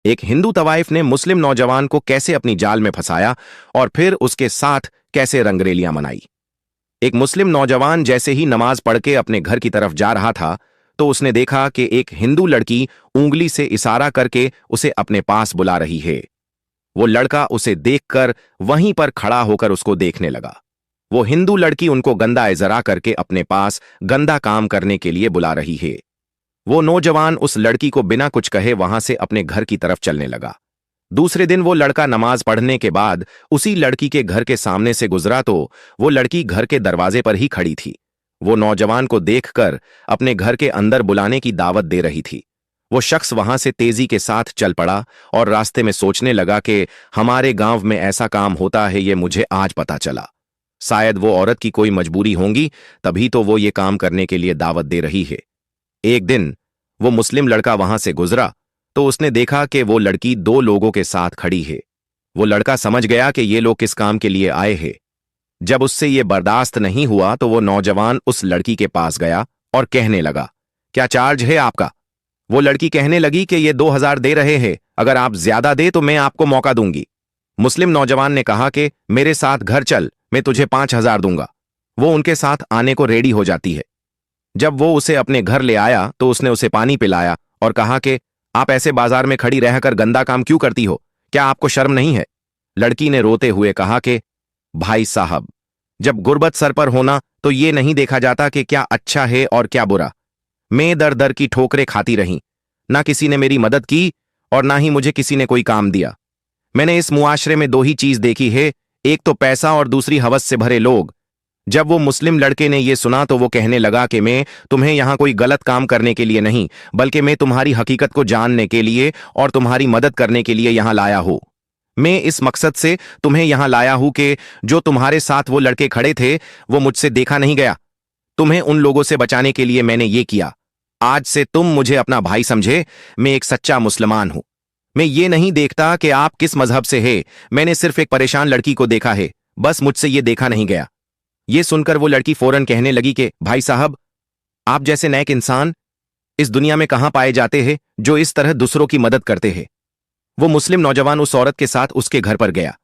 एक हिंदू तवाइफ ने मुस्लिम नौजवान को कैसे अपनी जाल में फंसाया और फिर उसके साथ कैसे रंगरेलियां मनाई। एक मुस्लिम नौजवान जैसे ही नमाज पढ़ के अपने घर की तरफ जा रहा था तो उसने देखा कि एक हिंदू लड़की उंगली से इशारा करके उसे अपने पास बुला रही है। वो लड़का उसे देखकर वहीं पर खड़ा होकर उसको देखने लगा। वो हिंदू लड़की उनको गंदा इजरा करके अपने पास गंदा काम करने के लिए बुला रही है। वो नौजवान उस लड़की को बिना कुछ कहे वहां से अपने घर की तरफ चलने लगा। दूसरे दिन वो लड़का नमाज पढ़ने के बाद उसी लड़की के घर के सामने से गुजरा तो वो लड़की घर के दरवाजे पर ही खड़ी थी। वो नौजवान को देखकर अपने घर के अंदर बुलाने की दावत दे रही थी। वो शख्स वहां से तेजी के साथ चल पड़ा और रास्ते में सोचने लगा कि हमारे गांव में ऐसा काम होता है, ये मुझे आज पता चला। शायद वो औरत की कोई मजबूरी होगी, तभी तो वो ये काम करने के लिए दावत दे रही है। एक दिन वो मुस्लिम लड़का वहां से गुजरा तो उसने देखा कि वो लड़की दो लोगों के साथ खड़ी है। वो लड़का समझ गया कि ये लोग किस काम के लिए आए हैं। जब उससे ये बर्दाश्त नहीं हुआ तो वो नौजवान उस लड़की के पास गया और कहने लगा, क्या चार्ज है आपका? वो लड़की कहने लगी कि ये 2000 दे रहे हैं, अगर आप ज्यादा दे तो मैं आपको मौका दूंगी। मुस्लिम नौजवान ने कहा कि मेरे साथ घर चल, मैं तुझे 5000 दूंगा। वो उनके साथ आने को रेडी हो जाती है। जब वो उसे अपने घर ले आया तो उसने उसे पानी पिलाया और कहा कि आप ऐसे बाजार में खड़ी रहकर गंदा काम क्यों करती हो, क्या आपको शर्म नहीं है? लड़की ने रोते हुए कहा कि भाई साहब, जब गुर्बत सर पर होना तो ये नहीं देखा जाता कि क्या अच्छा है और क्या बुरा। मैं दर दर की ठोकरें खाती रही, ना किसी ने मेरी मदद की और ना ही मुझे किसी ने कोई काम दिया। मैंने इस मुआशरे में दो ही चीज देखी है, एक तो पैसा और दूसरी हवस से भरे लोग। जब वो मुस्लिम लड़के ने यह सुना तो वो कहने लगा कि मैं तुम्हें यहां कोई गलत काम करने के लिए नहीं, बल्कि मैं तुम्हारी हकीकत को जानने के लिए और तुम्हारी मदद करने के लिए यहां लाया हूं। मैं इस मकसद से तुम्हें यहां लाया हूं कि जो तुम्हारे साथ वो लड़के खड़े थे वो मुझसे देखा नहीं गया। तुम्हें उन लोगों से बचाने के लिए मैंने ये किया। आज से तुम मुझे अपना भाई समझे, मैं एक सच्चा मुसलमान हूं। मैं ये नहीं देखता कि आप किस मजहब से है, मैंने सिर्फ एक परेशान लड़की को देखा है, बस मुझसे ये देखा नहीं गया। ये सुनकर वो लड़की फौरन कहने लगी कि भाई साहब, आप जैसे नेक इंसान इस दुनिया में कहां पाए जाते हैं जो इस तरह दूसरों की मदद करते हैं। वो मुस्लिम नौजवान उस औरत के साथ उसके घर पर गया,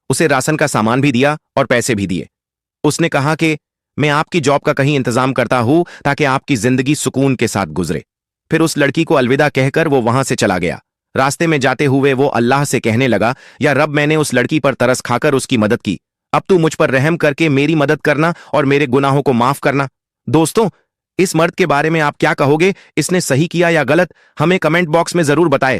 उसे राशन का सामान भी दिया और पैसे भी दिए। उसने कहा कि मैं आपकी जॉब का कहीं इंतजाम करता हूं ताकि आपकी जिंदगी सुकून के साथ गुजरे। फिर उस लड़की को अलविदा कहकर वो वहां से चला गया। रास्ते में जाते हुए वो अल्लाह से कहने लगा, या रब, मैंने उस लड़की पर तरस खाकर उसकी मदद की, अब तू मुझ पर रहम करके मेरी मदद करना और मेरे गुनाहों को माफ करना। दोस्तों, इस मर्द के बारे में आप क्या कहोगे? इसने सही किया या गलत? हमें कमेंट बॉक्स में जरूर बताएं।